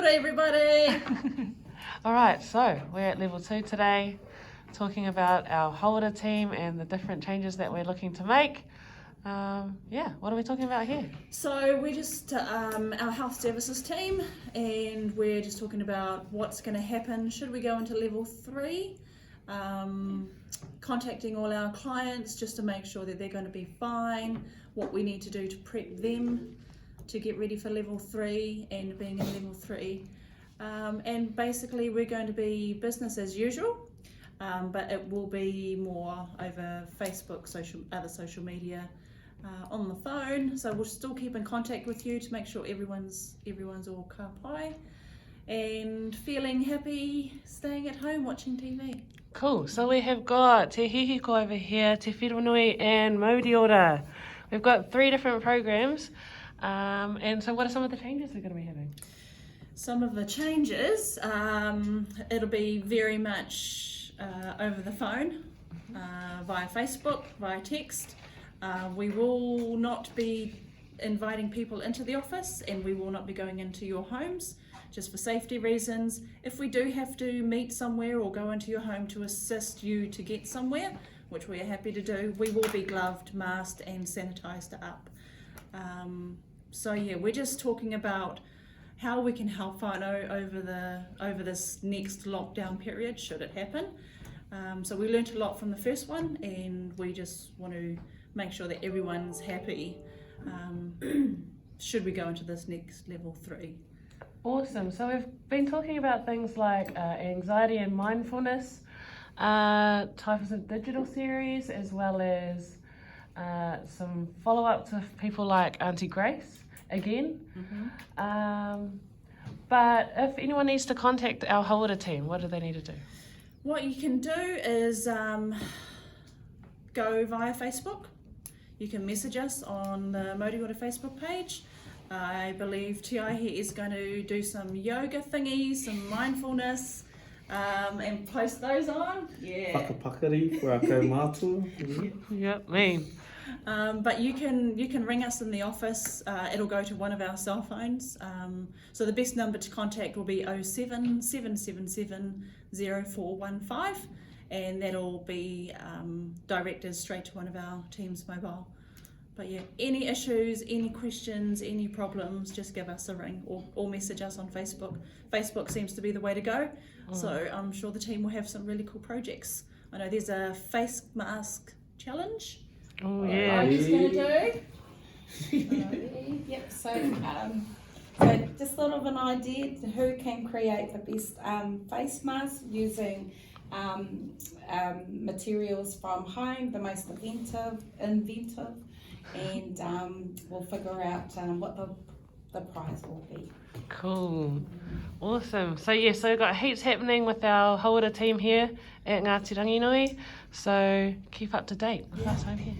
Kia ora, everybody. All right, so we're at level 2 today, talking about our Hauora team and the different changes that we're looking to make. What are we talking about here? So we're just our health services team, and we're just talking about what's going to happen should we go into level 3. Contacting all our clients just to make sure that they're going to be fine, what we need to do to prep them to get ready for level 3 and being in level 3. And basically we're going to be business as usual, but it will be more over Facebook, other social media, on the phone. So we'll still keep in contact with you to make sure everyone's all ka pai and feeling happy staying at home watching TV. Cool, so we have got Te Hihiko over here, Te Whironui and Mauri Ora. We've got 3 different programs, and so what are some of the changes we're going to be having? Some of the changes, it'll be very much over the phone, via Facebook, via text. We will not be inviting people into the office, and we will not be going into your homes, just for safety reasons. If we do have to meet somewhere or go into your home to assist you to get somewhere, which we are happy to do, we will be gloved, masked and sanitised up. So yeah, we're just talking about how we can help whānau over this next lockdown period, should it happen. So we learnt a lot from the first one, and we just want to make sure that everyone's happy should we go into this next level 3. Awesome, so we've been talking about things like anxiety and mindfulness, types of digital series, as well as some follow-up to people like Auntie Grace again. But if anyone needs to contact our Hauora team, what do they need to do? What you can do is go via Facebook. You can message us on the Mauri Ora Facebook page. I believe Tiahi is going to do some yoga thingies, some mindfulness, and post those on. Yeah. Whakapakari, where I go mātua. Yep, me. But you can ring us in the office. It'll go to one of our cell phones. So the best number to contact will be 07 777 0415, and that'll be directed straight to one of our team's mobile. But yeah, any issues, any questions, any problems, just give us a ring or message us on Facebook. Facebook seems to be the way to go. So I'm sure the team will have some really cool projects. I know there's a face mask challenge. Oh yeah. I'm just going to do. Yep, so just sort of an idea to who can create the best face mask using materials from home, the most inventive, and we'll figure out what the prize will be. Cool. Awesome. So yeah, so we've got heaps happening with our Hauora team here at Ngāti Ranginui, so keep up to date with us over here.